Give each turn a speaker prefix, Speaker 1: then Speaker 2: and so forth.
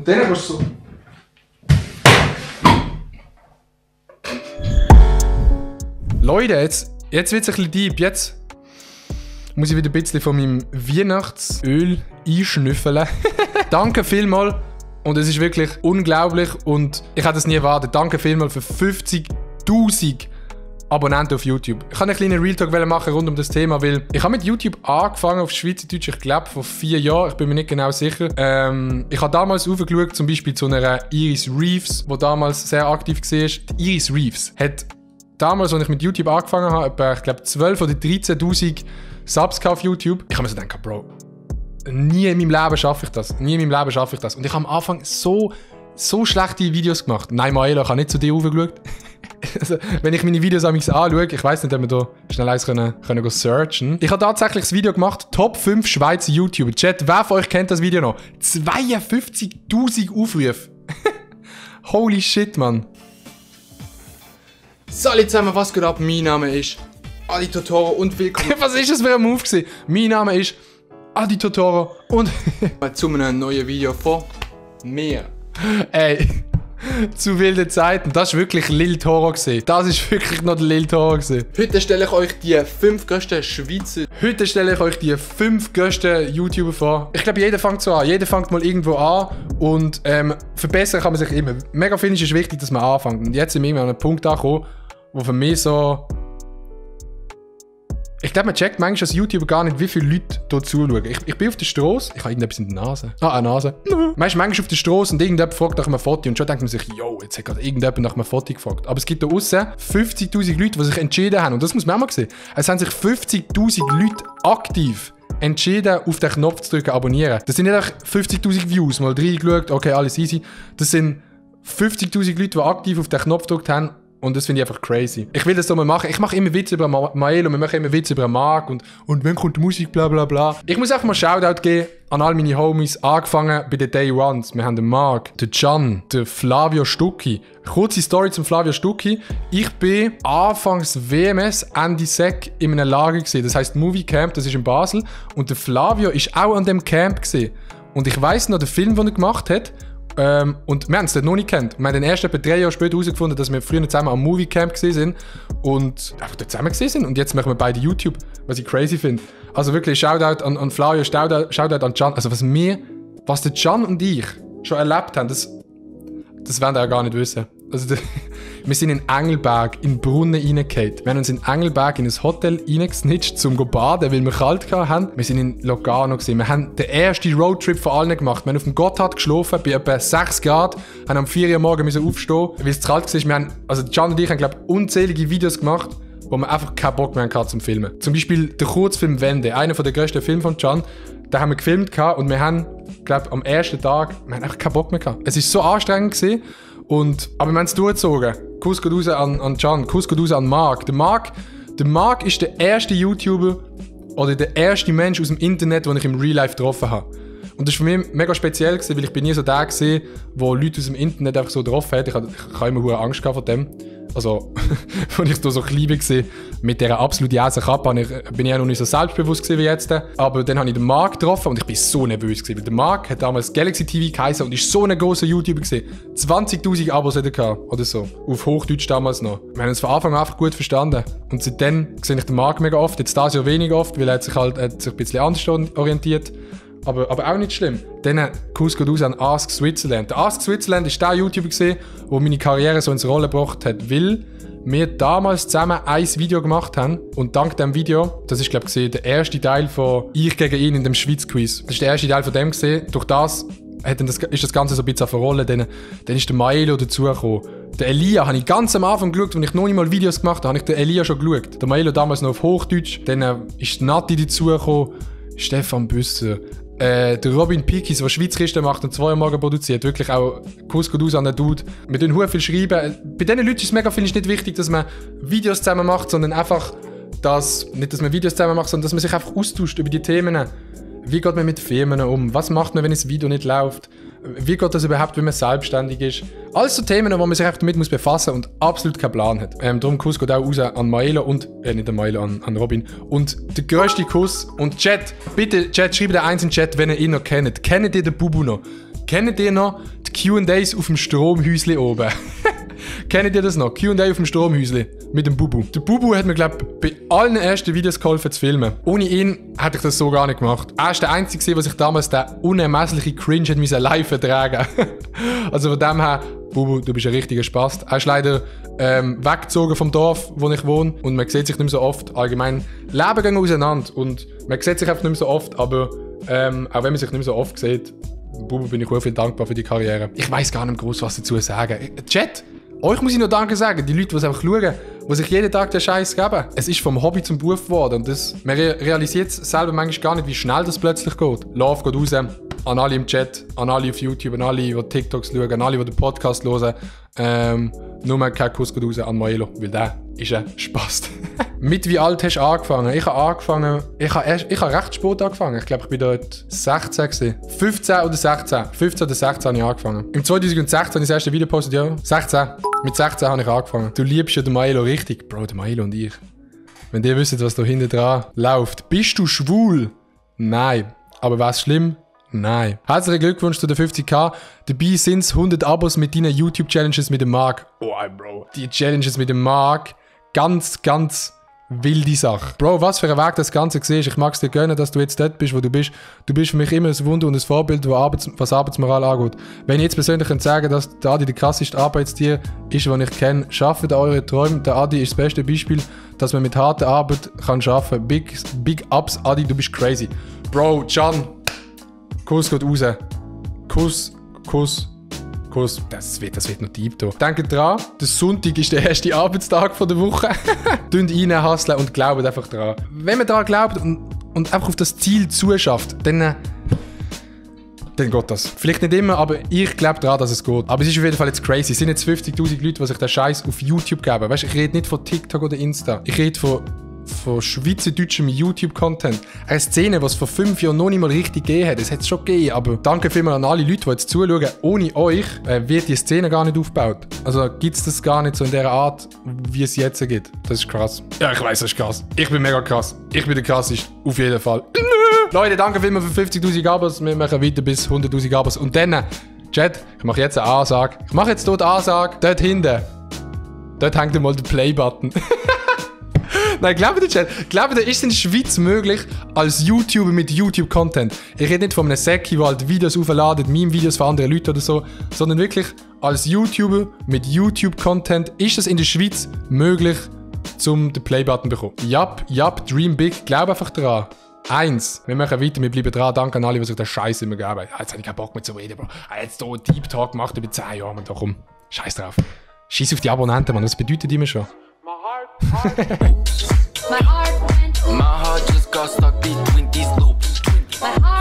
Speaker 1: Und dann kannst du so... Leute, jetzt wird es ein bisschen deep. Jetzt muss ich wieder ein bisschen von meinem Weihnachtsöl einschnüffeln. Danke vielmals. Und es ist wirklich unglaublich und ich hätte es nie erwartet. Danke vielmals für 50'000 Abonnenten auf YouTube. Ich kann einen kleinen Real Talk machen rund um das Thema, weil ich habe mit YouTube angefangen auf Schweizerdeutsch, ich glaube vor 4 Jahren, ich bin mir nicht genau sicher. Ich habe damals aufgeschaut, zum Beispiel zu einer Iris Reeves, die damals sehr aktiv war. Die Iris Reeves hat damals, als ich mit YouTube angefangen habe, etwa, ich glaube 12'000 oder 13'000 Subs auf YouTube. Ich habe mir so gedacht, Bro, nie in meinem Leben schaffe ich das. Nie in meinem Leben schaffe ich das. Und ich habe am Anfang so schlechte Videos gemacht. Nein, Maelo, ich habe nicht zu dir hochgeschaut. Also, wenn ich meine Videos anschaue, ich weiss nicht, ob wir da schnell eins können searchen. Ich habe tatsächlich das Video gemacht, Top 5 Schweizer YouTuber. Chat, wer von euch kennt das Video noch? 52'000 Aufrufe. Holy shit, Mann. Salut zusammen, was geht ab? Mein Name ist Adi Totoro und willkommen. Was ist das für ein Move gewesen? Mein Name ist Adi Totoro und zu einem neuen Video von mir. Ey, zu wilden Zeiten. Das war wirklich Lil Toro gewesen. Das ist wirklich noch der Lil Toro gewesen. Heute stelle ich euch die 5 grössten Schweizer. Heute stelle ich euch die 5 grössten YouTuber vor. Ich glaube, jeder fängt so an. Jeder fängt mal irgendwo an. Und verbessern kann man sich immer. Mega finde ich, ist wichtig, dass man anfängt. Und jetzt sind wir an einem Punkt angekommen, wo für mich so... Ich glaube, man checkt manchmal als YouTuber gar nicht, wie viele Leute hier zuschauen. Ich bin auf der Straße, ich habe irgendetwas in der Nase. Eine Nase. Man ist manchmal auf der Straße und irgendjemand fragt nach einem Foto und schon denkt man sich, yo, jetzt hat gerade irgendjemand nach einem Foto gefragt. Aber es gibt da aussen 50'000 Leute, die sich entschieden haben. Und das muss man auch mal sehen. Es haben sich 50'000 Leute aktiv entschieden, auf den Knopf zu drücken, abonnieren. Das sind nicht einfach 50'000 Views, mal reingeschaut, okay, alles easy. Das sind 50'000 Leute, die aktiv auf den Knopf gedrückt haben. Und das finde ich einfach crazy. Ich will das so mal machen. Ich mache immer Witze über Maelo, wir machen immer Witze über Marc und wenn kommt die Musik, bla bla bla. Ich muss einfach mal Shoutout geben an all meine Homies, angefangen bei den Day Ones. Wir haben den Marc, den Can, den Flavio Stucki. Kurze Story zum Flavio Stucki. Ich bin anfangs WMS, Ende Sek in einem Lager gewesen. Das heisst Movie Camp, das ist in Basel. Und der Flavio ist auch an dem Camp gewesen. Und ich weiss noch, den Film, den er gemacht hat, und wir haben es dort noch nicht gekannt. Wir haben den erst etwa 3 Jahre später herausgefunden, dass wir früher zusammen am Movie Camp waren und einfach dort zusammen waren. Und jetzt machen wir beide YouTube, was ich crazy finde. Also wirklich Shoutout an Flavio, Shoutout an Can. Also was der Can und ich schon erlebt haben, das wollen wir ja gar nicht wissen. Also wir sind in Engelberg in den Brunnen reingefallen. Wir haben uns in Engelberg in ein Hotel reingesnitcht, um zu baden, weil wir kalt hatten. Wir sind in Lugano gewesen. Wir haben den ersten Roadtrip von allen gemacht. Wir haben auf dem Gotthard geschlafen, bei etwa 6 Grad. Haben am 4 Uhr morgens aufstehen, weil es zu kalt war. Wir haben, also Can und ich haben, glaube ich, unzählige Videos gemacht, wo wir einfach keinen Bock mehr hatten zum Filmen. Zum Beispiel der Kurzfilm Wende, einer der grössten Filme von Can. Den haben wir gefilmt und wir haben, glaube ich, am ersten Tag, wir haben einfach keinen Bock mehr gehabt. Es war so anstrengend gewesen. Aber wir haben es durchgezogen. Kuss geht raus an Can, Kuss geht raus an Marc. Der Marc ist der erste YouTuber oder der erste Mensch aus dem Internet, den ich im Real Life getroffen habe. Und das war für mich mega speziell, weil ich bin nie so der gewesen, wo Leute aus dem Internet einfach so getroffen hat. Ich habe immer hohe Angst vor dem. Also, als ich da so klein war, mit dieser absolut jäsen Kappe, bin ich ja noch nicht so selbstbewusst wie jetzt. Aber dann habe ich den Marc getroffen und ich war so nervös. Weil der Marc hat damals Galaxy TV geheißen und ist so ein grosser YouTuber gewesen. 20'000 Abos hat er gehabt, oder so. Auf Hochdeutsch damals noch. Wir haben uns von Anfang an einfach gut verstanden. Und seitdem sehe ich den Marc mega oft. Jetzt das Jahr weniger oft, weil er sich ein bisschen anders orientiert. Aber auch nicht schlimm. Dann Kuss geht raus an Ask Switzerland. Der Ask Switzerland war der YouTuber, der meine Karriere so ins Rollen gebracht hat, weil wir damals zusammen ein Video gemacht haben. Und dank diesem Video, das ist glaube ich der erste Teil von Ich gegen ihn in dem Schweiz-Quiz. Das ist der erste Teil von dem gesehen. Durch das ist das Ganze so ein bisschen verrollen. Dann ist der Maelo dazugekommen. Der Elia habe ich ganz am Anfang geschaut, als ich noch nicht mal Videos gemacht habe, habe ich den Elia schon geschaut. Der Maelo damals noch auf Hochdeutsch. Dann ist Nati dazugekommen. Stefan Büsser. Der Robin Pikis, der Schweizkisten macht und 2 Uhr morgen produziert, wirklich auch Kuss geht aus an den Dude. Wir tun sehr viel schreiben. Bei diesen Leuten ist es mega viel nicht wichtig, dass man Videos zusammen macht, sondern einfach, nicht, dass man Videos zusammen macht, sondern dass man sich einfach austauscht über die Themen. Wie geht man mit Firmen um? Was macht man, wenn ein Video nicht läuft? Wie geht das überhaupt, wenn man selbstständig ist? Alles so Themen, wo man sich einfach damit befassen muss und absolut keinen Plan hat. Darum Kuss geht auch raus an Maelo und, nicht an Maelo, an Robin. Und der grösste Kuss und Chat, bitte Chat, schreibt den eins in den Chat, wenn ihr ihn noch kennt. Kennt ihr den Bubu noch? Kennt ihr noch die Q&As auf dem Stromhäusli oben? Kennt ihr das noch? Q&A auf dem Stromhäusli mit dem Bubu. Der Bubu hat mir, glaube ich, bei allen ersten Videos geholfen zu filmen. Ohne ihn hätte ich das so gar nicht gemacht. Er ist der Einzige, der sich damals den unermesslichen Cringe hat müssen live ertragen. Also von dem her, Bubu, du bist ein richtiger Spast. Er ist leider weggezogen vom Dorf, wo ich wohne. Und man sieht sich nicht mehr so oft. Allgemein, Leben gehen auseinander. Und man sieht sich einfach nicht mehr so oft. Aber auch wenn man sich nicht mehr so oft sieht, Bubu, bin ich auch viel dankbar für die Karriere. Ich weiss gar nicht groß was dazu sagen. Chat, euch muss ich noch Danke sagen. Die Leute, die es einfach schauen, die sich jeden Tag den Scheiß geben. Es ist vom Hobby zum Beruf geworden. Und man realisiert selber manchmal gar nicht, wie schnell das plötzlich geht. Love geht raus. An alle im Chat, an alle auf YouTube, an alle, die TikToks schauen, an alle, die den Podcast hören. Nur kein Kuss geht raus an Maelo, weil der ist ein Spast. Mit wie alt hast du angefangen? Ich habe recht spät angefangen. Ich glaube, ich bin dort 16 gewesen. 15 oder 16. 15 oder 16 habe ich angefangen. Im 2016 habe ich das erste Video gepostet, ja. 16. Mit 16 habe ich angefangen. Du liebst ja den Maelo richtig. Bro, der Maelo und ich. Wenn ihr wisst, was da hinten dran läuft. Bist du schwul? Nein. Aber wär's schlimm? Nein. Herzlichen Glückwunsch zu den 50k. Dabei sind es 100 Abos mit deinen YouTube-Challenges mit dem Marc. Oh, Bro. Die Challenges mit dem Marc. Ganz, ganz wilde Sache. Bro, was für ein Weg das Ganze siehst. Ich mag es dir gönnen, dass du jetzt dort bist, wo du bist. Du bist für mich immer ein Wunder und ein Vorbild, was Arbeitsmoral angeht. Wenn ich jetzt persönlich sagen kann, dass der Adi der krasseste Arbeitstier ist, den ich kenne, schafft eure Träume. Der Adi ist das beste Beispiel, dass man mit harter Arbeit kann arbeiten. Big Ups, Adi, du bist crazy. Bro, Can. Kuss geht raus. Kuss. Das wird noch deep hier. Denkt dran, der Sonntag ist der erste Arbeitstag der Woche. Tönt rein, hustlen und glaubt einfach dran. Wenn man daran glaubt und einfach auf das Ziel zuschafft, dann geht das. Vielleicht nicht immer, aber ich glaube daran, dass es geht. Aber es ist auf jeden Fall jetzt crazy. Es sind jetzt 50'000 Leute, die sich den Scheiß auf YouTube geben. Weißt du, ich rede nicht von TikTok oder Insta. Ich rede von schweizerdeutschem YouTube-Content. Eine Szene, die es vor 5 Jahren noch nicht mal richtig gegeben hat. Es hat es schon gegeben, aber danke vielmals an alle Leute, die jetzt zuschauen. Ohne euch wird die Szene gar nicht aufgebaut. Also gibt es das gar nicht so in der Art, wie es jetzt gibt. Das ist krass. Ja, ich weiss, das ist krass. Ich bin mega krass. Ich bin der krasseste. Auf jeden Fall. Leute, danke vielmals für 50'000 Abos. Wir machen weiter bis 100'000 Abos. Und dann, Chat, ich mache jetzt eine Ansage. Ich mache jetzt dort eine Ansage. Dort hinten. Dort hängt mal der Play-Button. Nein, glaubt ihr, Chat? Glaubt ihr, ist es in der Schweiz möglich, als YouTuber mit YouTube-Content? Ich rede nicht von einem Säcki, der halt Videos aufladet, Meme-Videos für andere Leute oder so, sondern wirklich als YouTuber mit YouTube-Content, ist es in der Schweiz möglich, zum den Play-Button zu bekommen? Yup, dream big, glaub einfach dran. 1. Wir machen weiter, wir bleiben dran. Danke an alle, die sich den Scheiß immer geben. Jetzt habe ich keinen Bock mehr zu reden, Bro. Jetzt hier einen Deep Talk gemacht über 10 Jahre, man, da komm. Scheiß drauf. Scheiß auf die Abonnenten, man. Was bedeutet die mir schon?
Speaker 2: My heart just got stuck between these loops. My heart